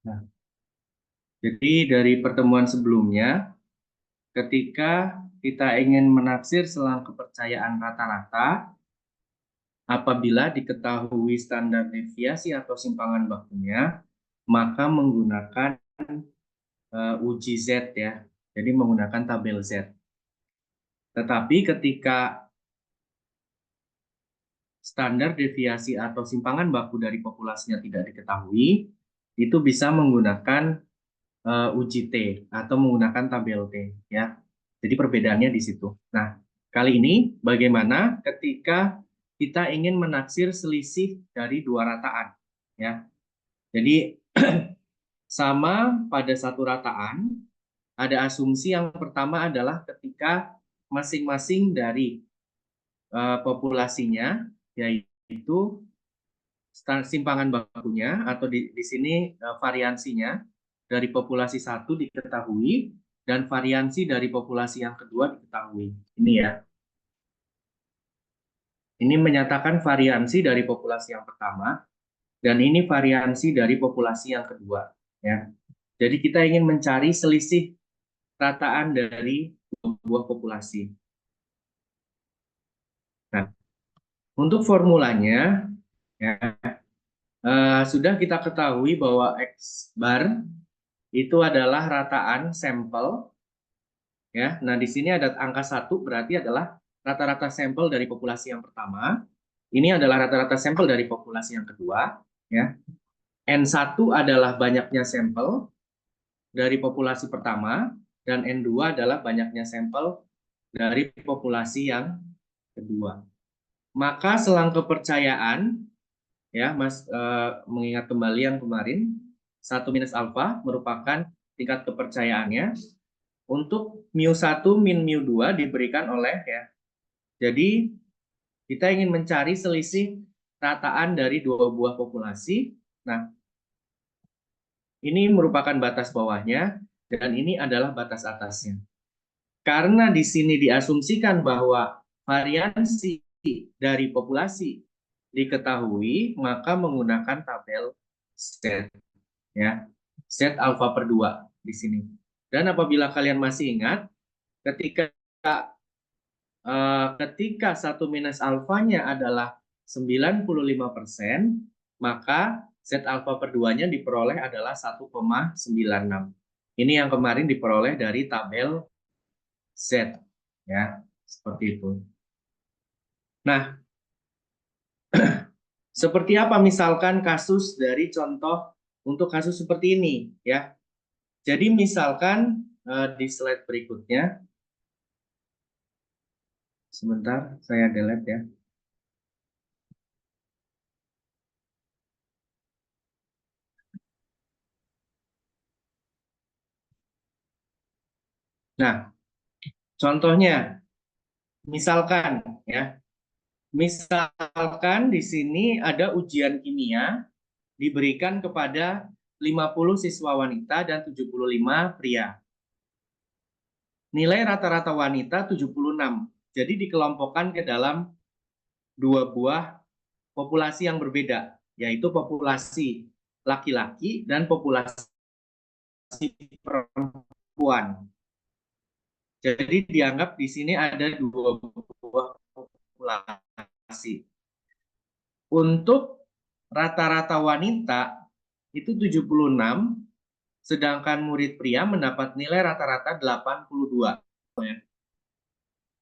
Nah, jadi dari pertemuan sebelumnya, ketika kita ingin menaksir selang kepercayaan rata-rata, apabila diketahui standar deviasi atau simpangan bakunya, maka menggunakan uji Z ya. Jadi menggunakan tabel Z. Tetapi ketika standar deviasi atau simpangan baku dari populasinya tidak diketahui, itu bisa menggunakan uji T atau menggunakan tabel T ya. Jadi perbedaannya di situ. Nah, kali ini bagaimana ketika kita ingin menaksir selisih dari dua rataan ya. Jadi sama pada satu rataan ada asumsi yang pertama adalah ketika masing-masing dari populasinya yaitu simpangan bakunya atau di sini variansinya dari populasi satu diketahui dan variansi dari populasi yang kedua diketahui. Ini ya. Ini menyatakan variansi dari populasi yang pertama dan ini variansi dari populasi yang kedua ya. Jadi kita ingin mencari selisih rataan dari dua populasi. Nah, untuk formulanya ya, sudah kita ketahui bahwa X bar itu adalah rataan sampel ya. Nah, di sini ada angka 1 berarti adalah rata-rata sampel dari populasi yang pertama. Ini adalah rata-rata sampel dari populasi yang kedua ya. N1 adalah banyaknya sampel dari populasi pertama dan N2 adalah banyaknya sampel dari populasi yang kedua. Maka selang kepercayaan ya Mas, mengingat kembali yang kemarin 1 minus alfa merupakan tingkat kepercayaannya. Untuk mu1 min mu2 diberikan oleh ya. Jadi kita ingin mencari selisih rataan dari dua buah populasi. Nah, ini merupakan batas bawahnya dan ini adalah batas atasnya. Karena di sini diasumsikan bahwa variansi dari populasi diketahui, maka menggunakan tabel Z ya. Z alfa per 2 di sini. Dan apabila kalian masih ingat, ketika ketika 1 minus alfanya adalah 95%, maka Z alfa per 2-nya diperoleh adalah 1,96. Ini yang kemarin diperoleh dari tabel Z. Ya, seperti itu. Nah, seperti apa misalkan kasus dari contoh untuk kasus seperti ini ya. Jadi misalkan di slide berikutnya, sebentar saya delete ya. Nah, contohnya misalkan ya, misalkan di sini ada ujian kimia diberikan kepada 50 siswa wanita dan 75 pria. Nilai rata-rata wanita 76. Jadi dikelompokkan ke dalam dua buah populasi yang berbeda, yaitu populasi laki-laki dan populasi perempuan. Jadi dianggap di sini ada dua buah populasi. Untuk rata-rata wanita itu 76, sedangkan murid pria mendapat nilai rata-rata 82.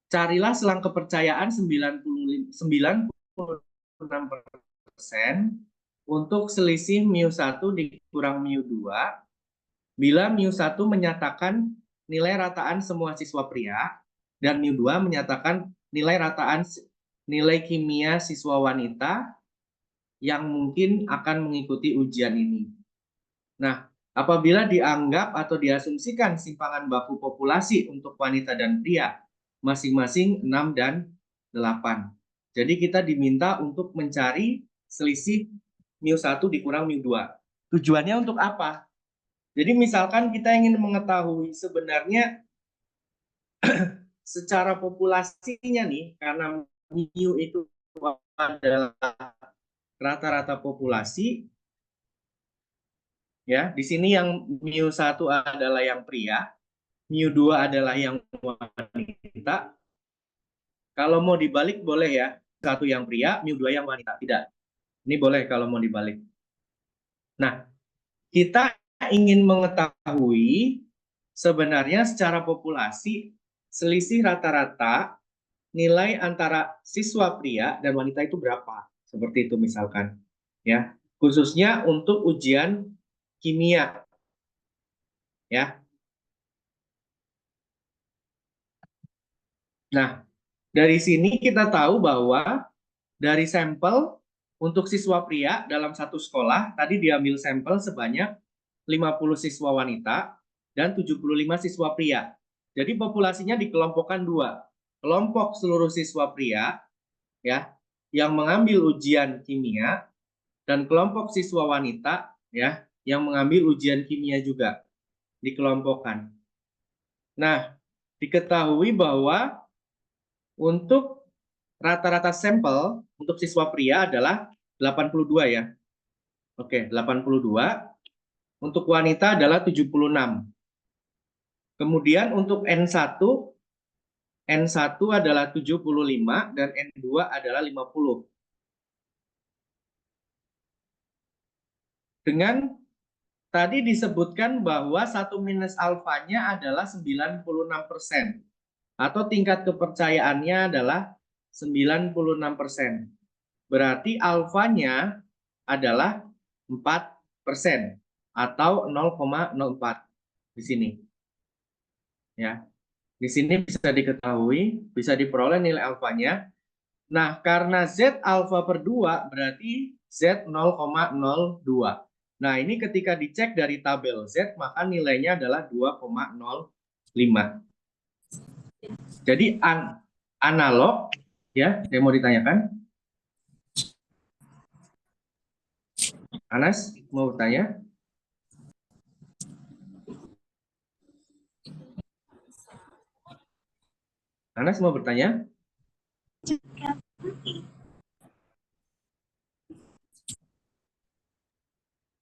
Carilah selang kepercayaan 96% untuk selisih mu1 dikurang mu2 bila mu1 menyatakan nilai rataan semua siswa pria dan mu2 menyatakan nilai rataan nilai kimia siswa wanita yang mungkin akan mengikuti ujian ini. Nah, apabila dianggap atau diasumsikan simpangan baku populasi untuk wanita dan pria masing-masing 6 dan 8. Jadi kita diminta untuk mencari selisih mu1 dikurang mu2. Tujuannya untuk apa? Jadi misalkan kita ingin mengetahui sebenarnya secara populasinya nih, karena mu itu adalah rata-rata populasi, Ya, di sini yang mu1 adalah yang pria, mu2 adalah yang wanita. Kalau mau dibalik boleh ya, satu yang pria, mu2 yang wanita. Tidak. Ini boleh kalau mau dibalik. Nah, kita ingin mengetahui sebenarnya secara populasi selisih rata-rata nilai antara siswa pria dan wanita itu berapa? Seperti itu misalkan. Ya, khususnya untuk ujian kimia ya. Nah, dari sini kita tahu bahwa dari sampel untuk siswa pria dalam satu sekolah, tadi diambil sampel sebanyak 50 siswa wanita dan 75 siswa pria. Jadi populasinya dikelompokkan dua. Kelompok seluruh siswa pria ya yang mengambil ujian kimia dan kelompok siswa wanita ya yang mengambil ujian kimia juga dikelompokkan. Nah, diketahui bahwa untuk rata-rata sampel untuk siswa pria adalah 82 ya. Oke, 82. Untuk wanita adalah 76. Kemudian untuk N1 adalah 75 dan N2 adalah 50. Dengan tadi disebutkan bahwa 1 minus alfanya adalah 96%. Atau tingkat kepercayaannya adalah 96%. Berarti alfanya adalah 4% atau 0,04 di sini. Ya. Di sini bisa diketahui, bisa diperoleh nilai alfanya. Nah, karena Z alfa per 2 berarti Z 0,02. Nah, ini ketika dicek dari tabel Z, maka nilainya adalah 2,05. Jadi analog, ya, yang mau ditanyakan? Anas, mau bertanya? Anas mau bertanya?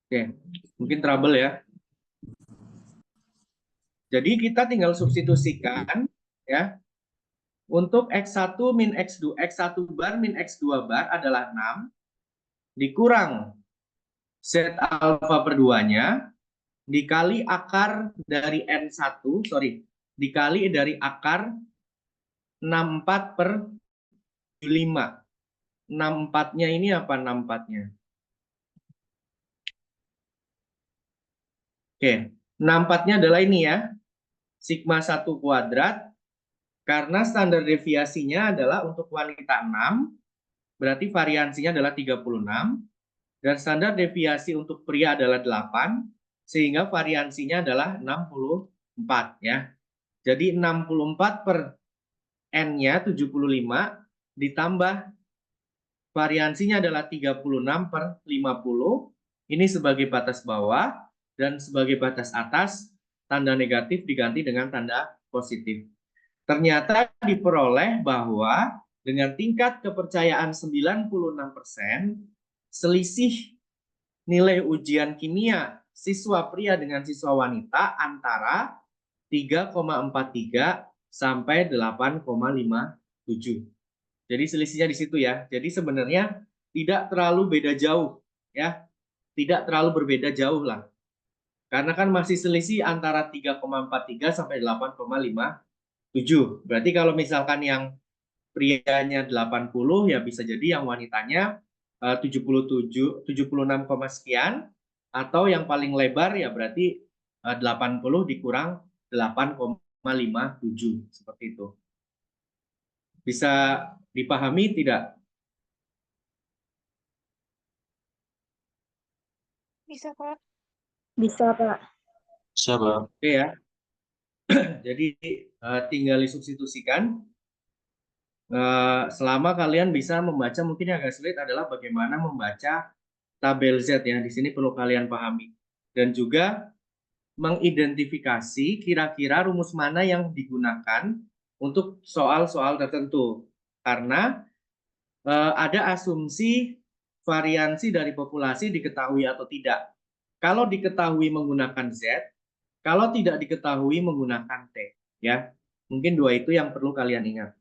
Oke, mungkin trouble ya. Jadi kita tinggal substitusikan ya. Untuk X1 min X2, X1 bar min X2 bar adalah 6 dikurang Z alfa per 2-nya dikali akar dari N1, dikali dari akar 64 per 75. 64-nya ini apa 64-nya? Oke, 64-nya adalah ini ya, sigma 1 kuadrat, karena standar deviasinya adalah untuk wanita 6, berarti variansinya adalah 36, dan standar deviasi untuk pria adalah 8, sehingga variansinya adalah 64 ya. Jadi 64 per N-nya 75 ditambah variansinya adalah 36 per 50. Ini sebagai batas bawah dan sebagai batas atas tanda negatif diganti dengan tanda positif. Ternyata diperoleh bahwa dengan tingkat kepercayaan 96%, selisih nilai ujian kimia siswa pria dengan siswa wanita antara 3,43 sampai 8,57. Jadi selisihnya di situ ya. Jadi sebenarnya tidak terlalu beda jauh ya. Tidak terlalu berbeda jauh lah. Karena kan masih selisih antara 3,43 sampai 8,57. Berarti kalau misalkan yang prianya 80 ya bisa jadi yang wanitanya 77, 76, sekian, atau yang paling lebar ya berarti 80 dikurang 8,57 seperti itu. Bisa dipahami tidak? Bisa, Pak. Bisa, Pak. Bisa, Pak. Oke ya. Jadi tinggal disubstitusikan. Selama kalian bisa membaca, mungkin yang agak sulit adalah bagaimana membaca tabel Z ya. Di sini perlu kalian pahami. Dan juga mengidentifikasi kira-kira rumus mana yang digunakan untuk soal-soal tertentu. Karena ada asumsi variansi dari populasi diketahui atau tidak. kalau diketahui menggunakan Z, kalau tidak diketahui menggunakan T, ya. Mungkin dua itu yang perlu kalian ingat.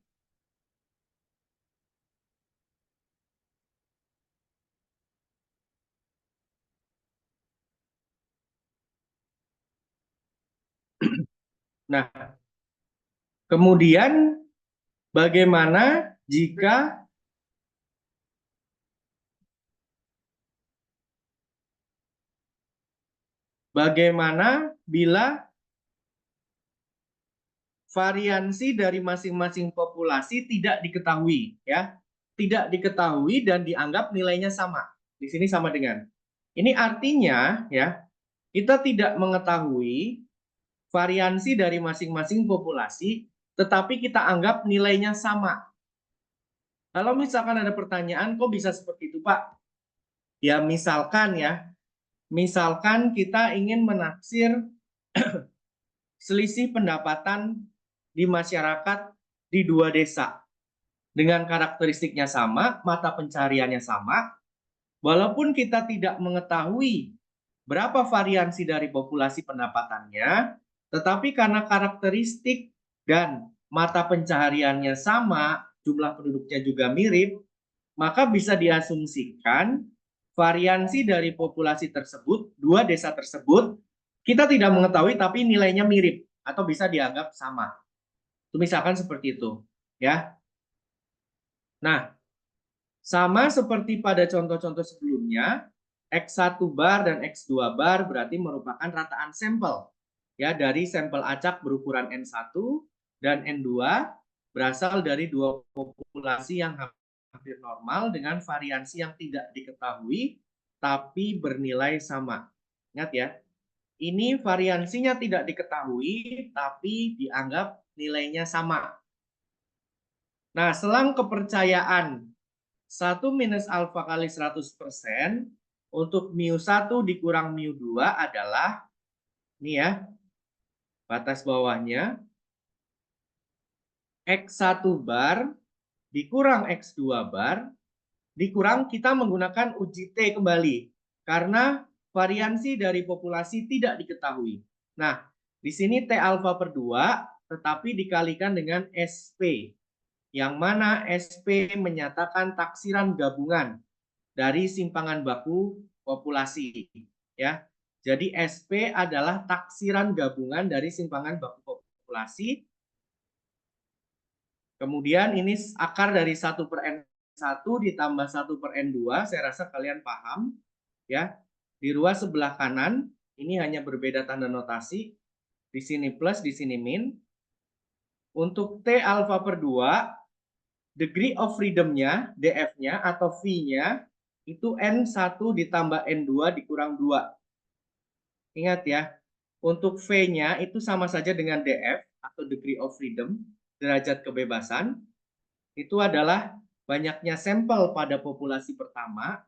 Nah, kemudian bagaimana jika bila variansi dari masing-masing populasi tidak diketahui, ya, tidak diketahui dan dianggap nilainya sama. Di sini sama dengan. Ini artinya, ya, kita tidak mengetahui variansi dari masing-masing populasi, tetapi kita anggap nilainya sama. Kalau misalkan ada pertanyaan, kok bisa seperti itu, Pak? Ya, misalkan kita ingin menaksir selisih pendapatan di masyarakat di dua desa dengan karakteristiknya sama, mata pencariannya sama, walaupun kita tidak mengetahui berapa variansi dari populasi pendapatannya, tetapi karena karakteristik dan mata pencahariannya sama, jumlah penduduknya juga mirip, maka bisa diasumsikan variansi dari populasi tersebut, dua desa tersebut, kita tidak mengetahui tapi nilainya mirip atau bisa dianggap sama. Itu misalkan seperti itu, ya. Nah, sama seperti pada contoh-contoh sebelumnya, X1 bar dan X2 bar berarti merupakan rataan sampel. Ya, dari sampel acak berukuran N1 dan N2 berasal dari dua populasi yang hampir normal dengan variansi yang tidak diketahui tapi bernilai sama. Ingat ya, ini variansinya tidak diketahui tapi dianggap nilainya sama. Nah, selang kepercayaan 1 minus alfa kali 100% untuk mu1 dikurang mu2 adalah, ini ya, batas bawahnya, X1 bar dikurang X2 bar, dikurang kita menggunakan uji T kembali, karena variansi dari populasi tidak diketahui. Nah, di sini T alfa per 2, tetapi dikalikan dengan SP, yang mana SP menyatakan taksiran gabungan dari simpangan baku populasi, ya. Jadi SP adalah taksiran gabungan dari simpangan baku populasi. Kemudian ini akar dari 1 per N1 ditambah 1 per N2, saya rasa kalian paham, ya. Di ruas sebelah kanan ini hanya berbeda tanda notasi, di sini plus, di sini min. Untuk T alfa per 2, degree of freedom-nya, DF-nya atau V-nya itu N1 ditambah N2 dikurang 2. Ingat ya, untuk V-nya itu sama saja dengan DF atau degree of freedom, derajat kebebasan. Itu adalah banyaknya sampel pada populasi pertama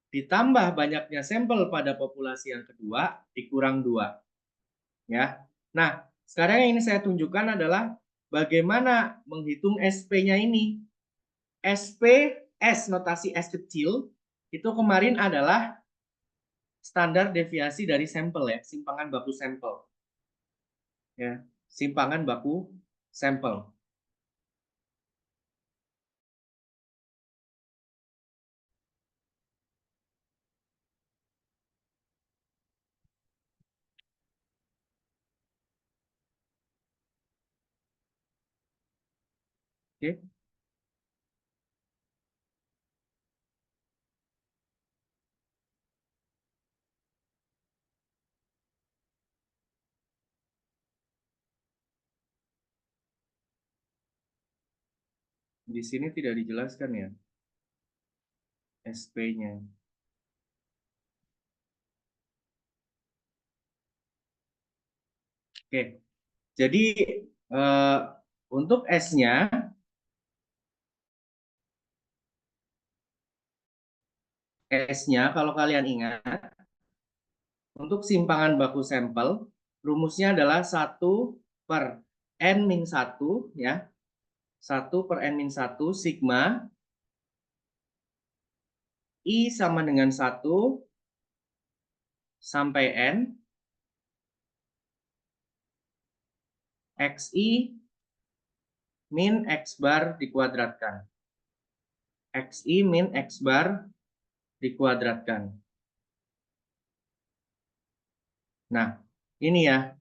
ditambah banyaknya sampel pada populasi yang kedua dikurang 2. Ya. Nah, sekarang yang ini saya tunjukkan adalah bagaimana menghitung SP-nya ini. SP S, notasi S kecil, itu kemarin adalah standar deviasi dari sampel ya, simpangan baku sampel. Ya, simpangan baku sampel. Oke. Di sini tidak dijelaskan ya SP-nya. Oke. Jadi untuk S-nya kalau kalian ingat, untuk simpangan baku sampel rumusnya adalah 1 per N-1 ya. 1 per N-1 sigma I sama dengan 1 sampai N, XI min X bar dikuadratkan. XI min X bar dikuadratkan. Nah, ini ya.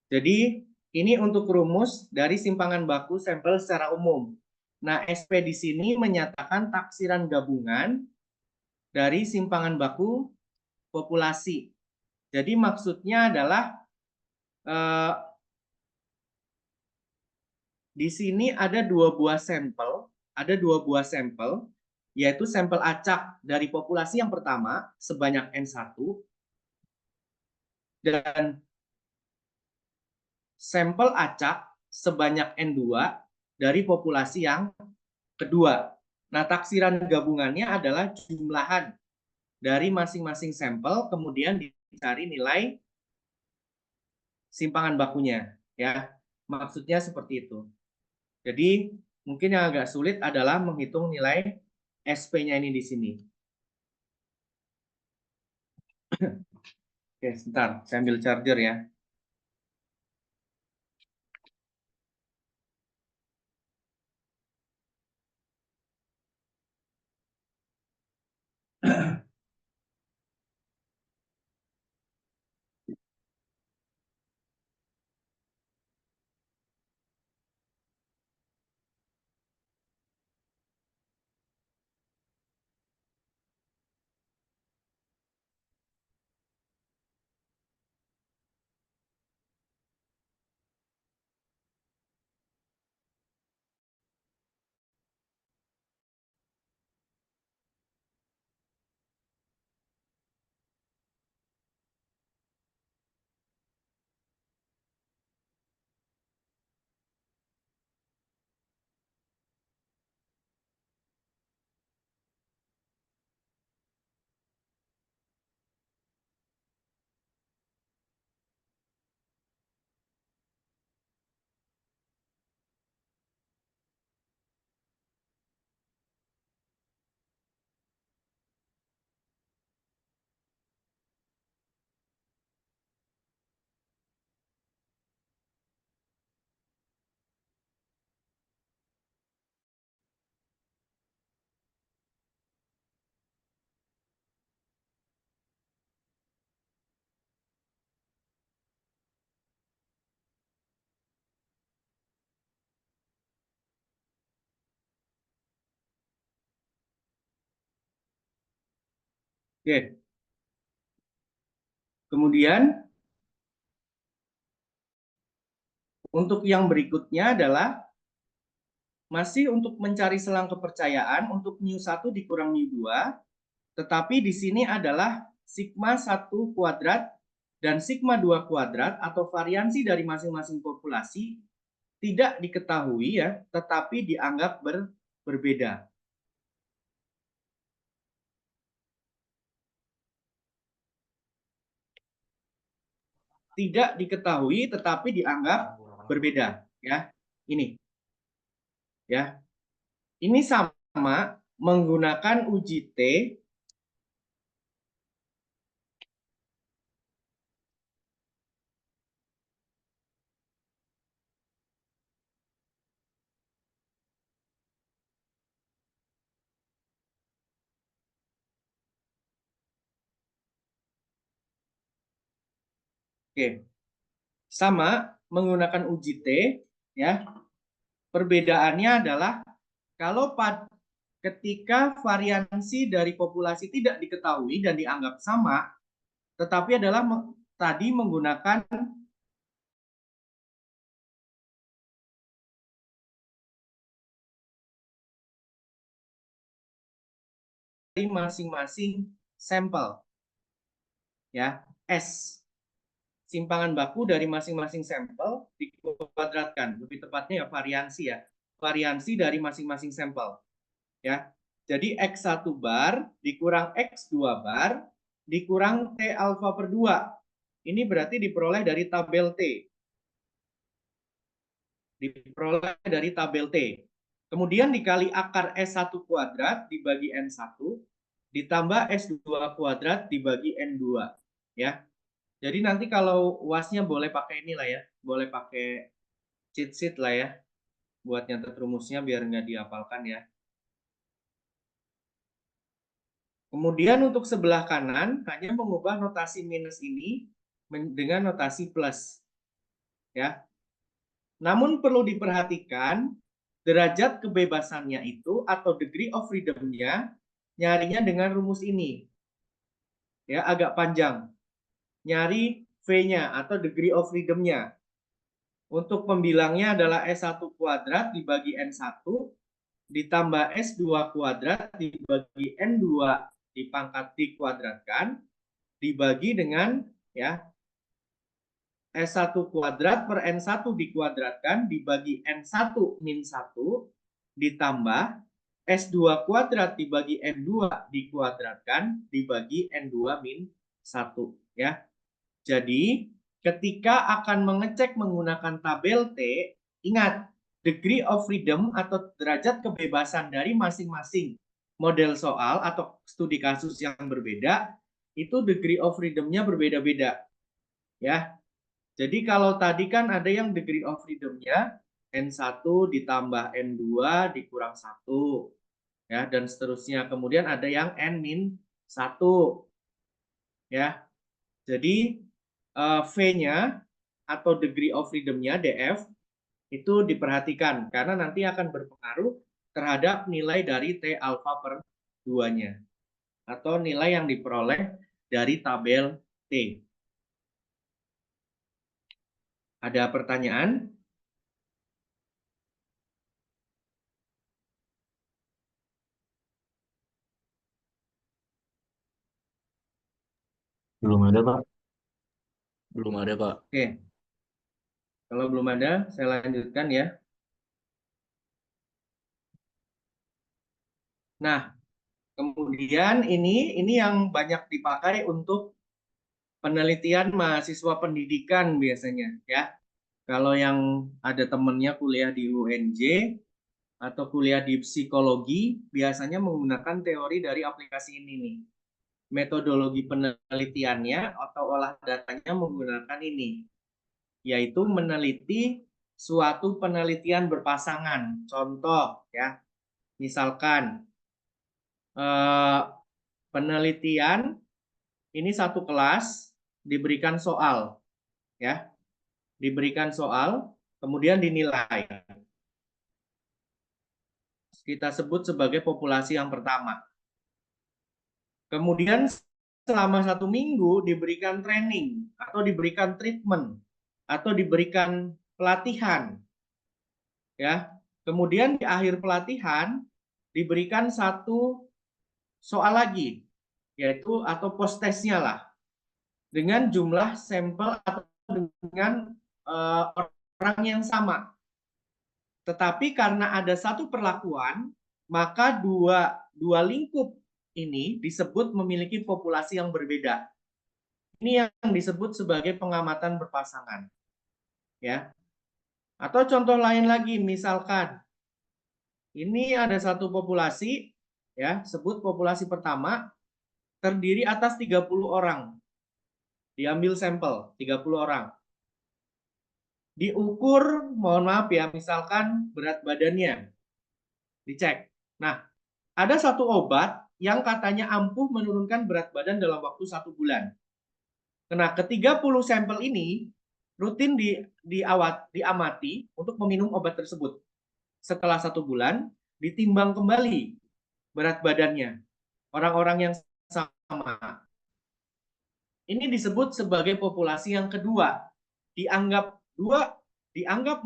Jadi, ini untuk rumus dari simpangan baku sampel secara umum. Nah, SP di sini menyatakan taksiran gabungan dari simpangan baku populasi. Jadi, maksudnya adalah di sini ada dua buah sampel, yaitu sampel acak dari populasi yang pertama sebanyak N1 dan sampel acak sebanyak N2 dari populasi yang kedua. Nah, taksiran gabungannya adalah jumlahan dari masing-masing sampel, kemudian dicari nilai simpangan bakunya. Ya, maksudnya seperti itu. Jadi, mungkin yang agak sulit adalah menghitung nilai SP-nya ini di sini. Oke, sebentar, saya ambil charger ya. Oke. Kemudian untuk yang berikutnya adalah masih untuk mencari selang kepercayaan untuk mu1 dikurang mu2, tetapi di sini adalah sigma 1 kuadrat dan sigma 2 kuadrat atau variansi dari masing-masing populasi tidak diketahui ya, tetapi dianggap berbeda. Tidak diketahui tetapi dianggap berbeda ya. Ini. Ya. Ini sama menggunakan uji T Oke. Sama menggunakan uji T ya. Perbedaannya adalah kalau ketika variansi dari populasi tidak diketahui dan dianggap sama, tetapi adalah tadi menggunakan dari masing-masing sampel. Ya, S. Simpangan baku dari masing-masing sampel dikuadratkan. Lebih tepatnya ya variansi ya. Variansi dari masing-masing sampel. Ya. Jadi X1 bar dikurang X2 bar dikurang T alfa per 2. Ini berarti diperoleh dari tabel T. Diperoleh dari tabel T. Kemudian dikali akar S1 kuadrat dibagi N1 ditambah S2 kuadrat dibagi N2. ya. Jadi nanti kalau UASnya boleh pakai inilah ya, boleh pakai cheat sheet lah ya, buat nyatet rumusnya biar nggak dihafalkan ya. Kemudian untuk sebelah kanan hanya mengubah notasi minus ini dengan notasi plus, ya. Namun perlu diperhatikan derajat kebebasannya itu atau degree of freedom-nya nyarinya dengan rumus ini. Ya, agak panjang. Nyari V-nya atau degree of freedom-nya. Untuk pembilangnya adalah S1 kuadrat dibagi N1 ditambah S2 kuadrat dibagi N2 dipangkat dikuadratkan dibagi dengan ya S1 kuadrat per N1 dikuadratkan dibagi N1 min 1 ditambah S2 kuadrat dibagi N2 dikuadratkan dibagi N2 min 1 ya. Jadi ketika akan mengecek menggunakan tabel T, ingat degree of freedom atau derajat kebebasan dari masing-masing model soal atau studi kasus yang berbeda itu degree of freedom-nya berbeda-beda ya. Jadi kalau tadi kan ada yang degree of freedom-nya N1 ditambah N2 dikurang 1 ya dan seterusnya. Kemudian ada yang N-1 ya. Jadi V-nya atau degree of freedom-nya DF itu diperhatikan karena nanti akan berpengaruh terhadap nilai dari T alfa per 2-nya atau nilai yang diperoleh dari tabel T. Ada pertanyaan? Belum ada, Pak. Belum ada, Pak. Oke. Kalau belum ada, saya lanjutkan ya. Nah, kemudian ini yang banyak dipakai untuk penelitian mahasiswa pendidikan biasanya ya. Kalau yang ada temennya kuliah di UNJ atau kuliah di psikologi, biasanya menggunakan teori dari aplikasi ini nih. Metodologi penelitiannya atau olah datanya menggunakan ini, yaitu meneliti suatu penelitian berpasangan. Contoh ya, misalkan penelitian ini satu kelas diberikan soal ya, diberikan soal kemudian dinilai. Kita sebut sebagai populasi yang pertama. Kemudian selama 1 minggu diberikan training atau diberikan treatment atau diberikan pelatihan ya. Kemudian di akhir pelatihan diberikan satu soal lagi, yaitu atau post testnya lah dengan jumlah sampel atau dengan orang yang sama. Tetapi karena ada satu perlakuan, maka dua lingkup ini disebut memiliki populasi yang berbeda. Ini yang disebut sebagai pengamatan berpasangan. Ya. Atau contoh lain lagi, misalkan ini ada satu populasi, ya, sebut populasi pertama terdiri atas 30 orang. Diambil sampel 30 orang. Diukur, mohon maaf ya, misalkan berat badannya. Dicek. Nah, ada satu obat yang katanya ampuh menurunkan berat badan dalam waktu 1 bulan. Nah, ke-30 sampel ini rutin diamati untuk meminum obat tersebut. Setelah 1 bulan, ditimbang kembali berat badannya. Orang-orang yang sama. Ini disebut sebagai populasi yang kedua. Dianggap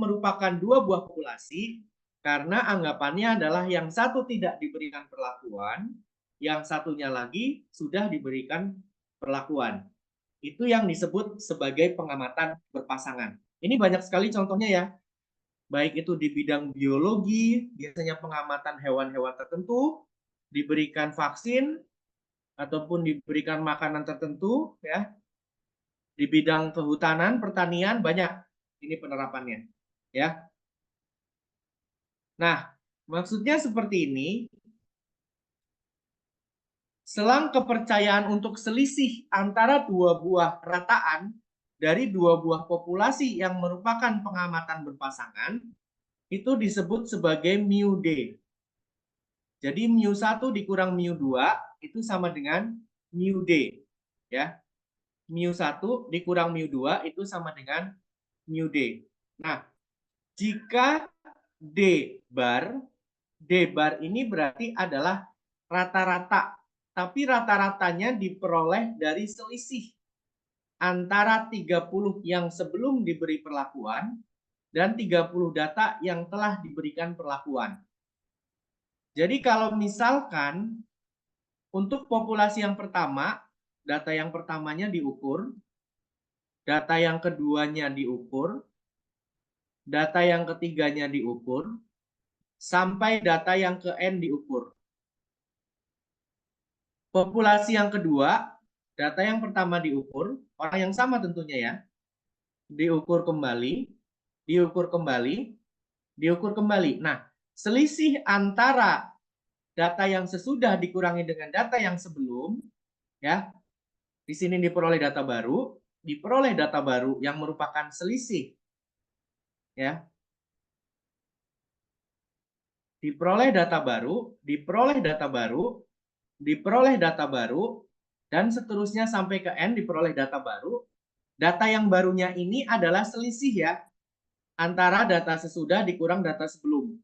merupakan dua buah populasi karena anggapannya adalah yang satu tidak diberikan perlakuan, yang satunya lagi sudah diberikan perlakuan. Itu yang disebut sebagai pengamatan berpasangan. Ini banyak sekali contohnya ya. Baik itu di bidang biologi, biasanya pengamatan hewan-hewan tertentu, diberikan vaksin, ataupun diberikan makanan tertentu, ya. Di bidang kehutanan, pertanian, banyak ini penerapannya. Ya. Nah, maksudnya seperti ini, selang kepercayaan untuk selisih antara dua buah rataan dari dua buah populasi yang merupakan pengamatan berpasangan itu disebut sebagai mu D. Jadi mu1 dikurang mu2 itu sama dengan mu D. Ya. Mu1 dikurang mu2 itu sama dengan mu D. Nah, jika D bar ini berarti adalah rata-rata. Tapi rata-ratanya diperoleh dari selisih antara 30 yang sebelum diberi perlakuan dan 30 data yang telah diberikan perlakuan. Jadi kalau misalkan untuk populasi yang pertama, data yang pertamanya diukur, data yang keduanya diukur, data yang ketiganya diukur, sampai data yang ke N diukur. Populasi yang kedua, data yang pertama diukur, orang yang sama tentunya ya, diukur kembali, diukur kembali, diukur kembali. Nah, selisih antara data yang sesudah dikurangi dengan data yang sebelum, ya, di sini diperoleh data baru yang merupakan selisih, ya, diperoleh data baru, diperoleh data baru, diperoleh data baru, dan seterusnya sampai ke N diperoleh data baru. Data yang barunya ini adalah selisih ya, antara data sesudah dikurang data sebelum.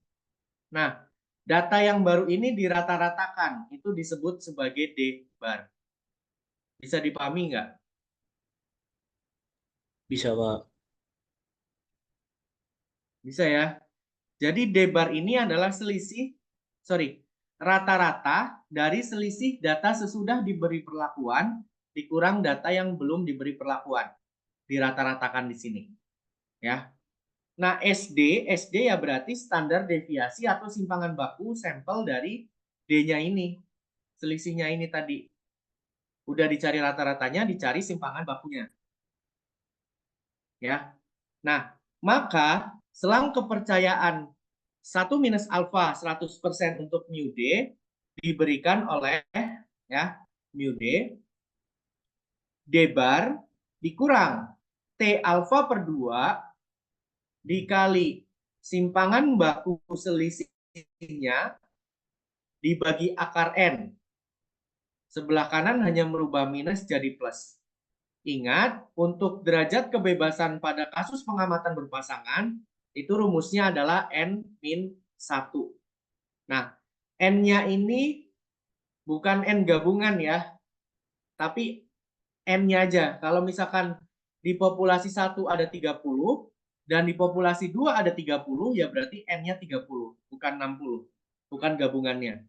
Nah, data yang baru ini dirata-ratakan, itu disebut sebagai D bar. Bisa dipahami nggak? Bisa, Pak. Bisa ya. Jadi D bar ini adalah rata-rata dari selisih data sesudah diberi perlakuan dikurang data yang belum diberi perlakuan. Dirata-ratakan di sini. Ya. Nah, SD ya berarti standar deviasi atau simpangan baku sampel dari D-nya ini. Selisihnya ini tadi. Udah dicari rata-ratanya, dicari simpangan bakunya. Ya. Nah, maka selang kepercayaan 1 minus alfa 100% untuk mu D diberikan oleh ya mu D bar dikurang T alfa per 2 dikali simpangan baku selisihnya dibagi akar N. Sebelah kanan hanya merubah minus jadi plus. Ingat, untuk derajat kebebasan pada kasus pengamatan berpasangan, itu rumusnya adalah N-1. Nah, N-nya ini bukan N gabungan ya, tapi N-nya aja. Kalau misalkan di populasi 1 ada 30, dan di populasi 2 ada 30, ya berarti N-nya 30, bukan 60. Bukan gabungannya.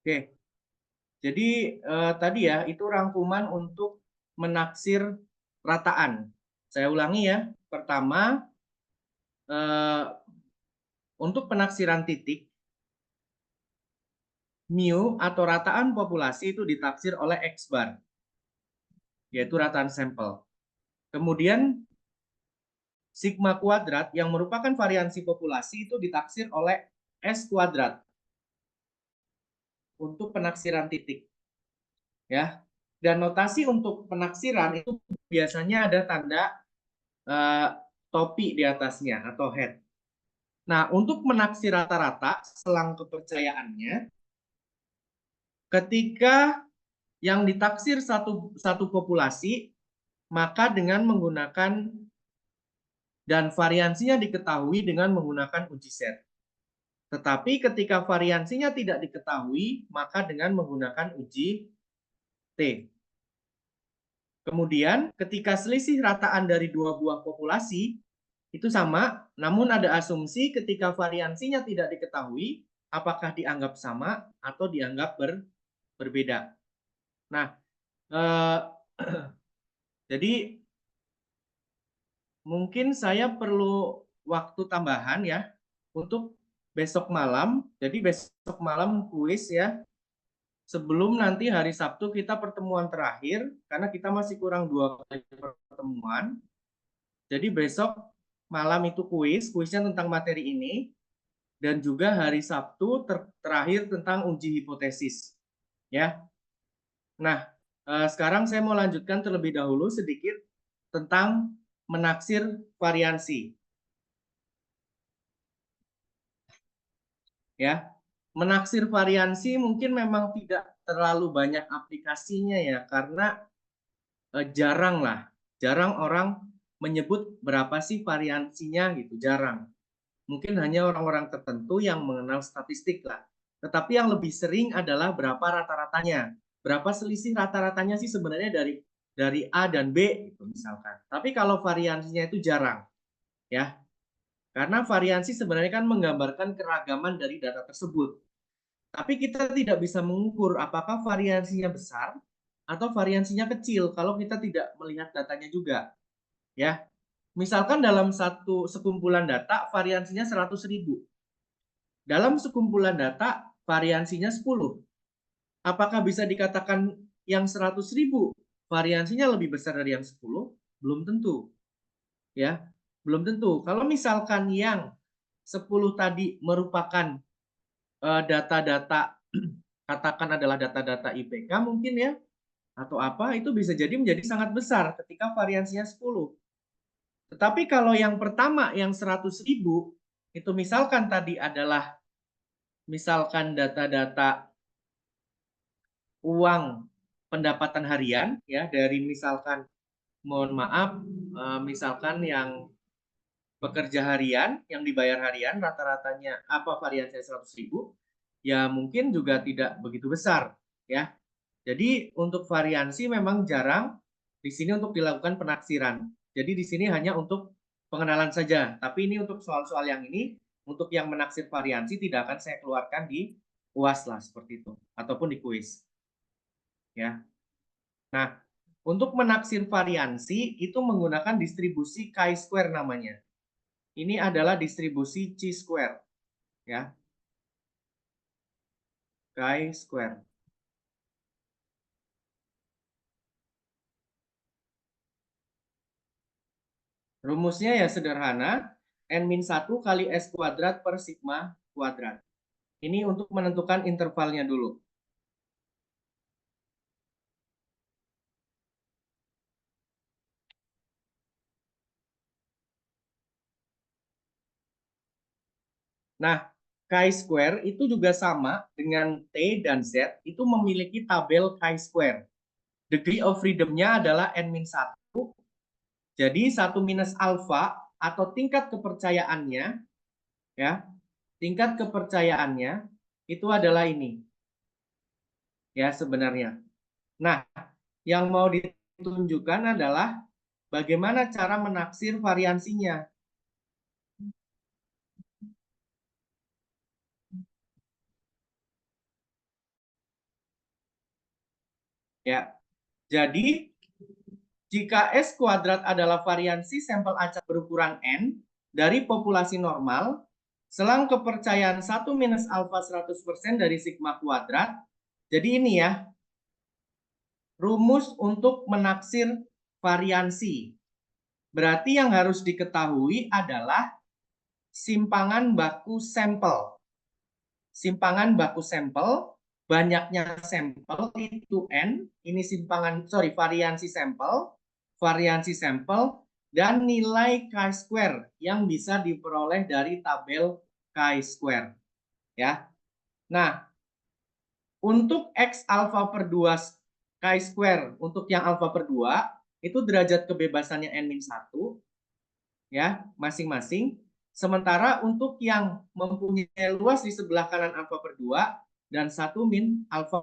Oke, jadi tadi ya itu rangkuman untuk menaksir rataan. Saya ulangi ya. Pertama, untuk penaksiran titik, mu atau rataan populasi itu ditaksir oleh X bar, yaitu rataan sampel. Kemudian sigma kuadrat yang merupakan variansi populasi itu ditaksir oleh S kuadrat untuk penaksiran titik. Ya. Dan notasi untuk penaksiran itu biasanya ada tanda topi di atasnya atau head. Nah, untuk menaksir rata-rata selang kepercayaannya, ketika yang ditaksir satu populasi, maka dengan menggunakan dan variansinya diketahui dengan menggunakan uji set. Tetapi ketika variansinya tidak diketahui, maka dengan menggunakan uji T. Kemudian ketika selisih rataan dari dua buah populasi, itu sama, namun ada asumsi ketika variansinya tidak diketahui, apakah dianggap sama atau dianggap berbeda. Nah, jadi mungkin saya perlu waktu tambahan ya untuk besok malam. Jadi besok malam kuis ya. Sebelum nanti hari Sabtu kita pertemuan terakhir, karena kita masih kurang 2 kali pertemuan. Jadi besok malam itu kuisnya tentang materi ini, dan juga hari Sabtu terakhir tentang uji hipotesis. Ya. Nah, sekarang saya mau lanjutkan terlebih dahulu sedikit tentang menaksir variansi. Ya, menaksir variansi mungkin memang tidak terlalu banyak aplikasinya ya, karena jarang orang menyebut berapa sih variansinya gitu, jarang. Mungkin hanya orang-orang tertentu yang mengenal statistik lah. Tetapi yang lebih sering adalah berapa rata-ratanya. Berapa selisih rata-ratanya sih sebenarnya dari A dan B gitu misalkan. Tapi kalau variansinya itu jarang ya. Karena variansi sebenarnya kan menggambarkan keragaman dari data tersebut. Tapi kita tidak bisa mengukur apakah variansinya besar atau variansinya kecil kalau kita tidak melihat datanya juga. Ya, misalkan dalam satu sekumpulan data variansinya 100.000. Dalam sekumpulan data variansinya 10. Apakah bisa dikatakan yang 100.000 variansinya lebih besar dari yang 10? Belum tentu. Ya, belum tentu. Kalau misalkan yang 10 tadi merupakan data-data katakan adalah data-data IPK mungkin ya, atau apa, itu bisa jadi menjadi sangat besar ketika variansinya 10. Tetapi kalau yang pertama yang 100.000 itu misalkan tadi adalah misalkan data-data uang pendapatan harian ya, dari misalkan mohon maaf misalkan yang pekerja harian yang dibayar harian rata-ratanya apa variansinya 100.000, ya mungkin juga tidak begitu besar ya. Jadi untuk variansi memang jarang di sini untuk dilakukan penaksiran. Jadi di sini hanya untuk pengenalan saja. Tapi ini untuk soal-soal yang ini, untuk yang menaksir variansi tidak akan saya keluarkan di UAS lah seperti itu, ataupun di kuis. Ya. Nah, untuk menaksir variansi itu menggunakan distribusi chi-square namanya. Ini adalah distribusi chi-square. Ya. Chi-square. Rumusnya ya sederhana, N-1 kali S kuadrat per sigma kuadrat. Ini untuk menentukan intervalnya dulu. Nah, chi-square itu juga sama dengan T dan Z, itu memiliki tabel chi-square. Degree of freedom-nya adalah N-1. Jadi 1 minus alfa atau tingkat kepercayaannya, ya, tingkat kepercayaannya itu adalah ini. Ya, sebenarnya. Nah, yang mau ditunjukkan adalah bagaimana cara menaksir variansinya. Ya. Jadi jika S kuadrat adalah variansi sampel acak berukuran N dari populasi normal, selang kepercayaan 1 minus alfa 100% dari sigma kuadrat. Jadi ini ya, rumus untuk menaksir variansi. Berarti yang harus diketahui adalah simpangan baku sampel. Simpangan baku sampel, banyaknya sampel itu N, ini variansi sampel, dan nilai chi-square yang bisa diperoleh dari tabel chi-square. Ya. Nah, untuk X alfa per 2 chi-square, untuk yang alfa per 2, itu derajat kebebasannya N-1, ya, masing-masing. Sementara untuk yang mempunyai luas di sebelah kanan alfa per 2 dan 1 min alfa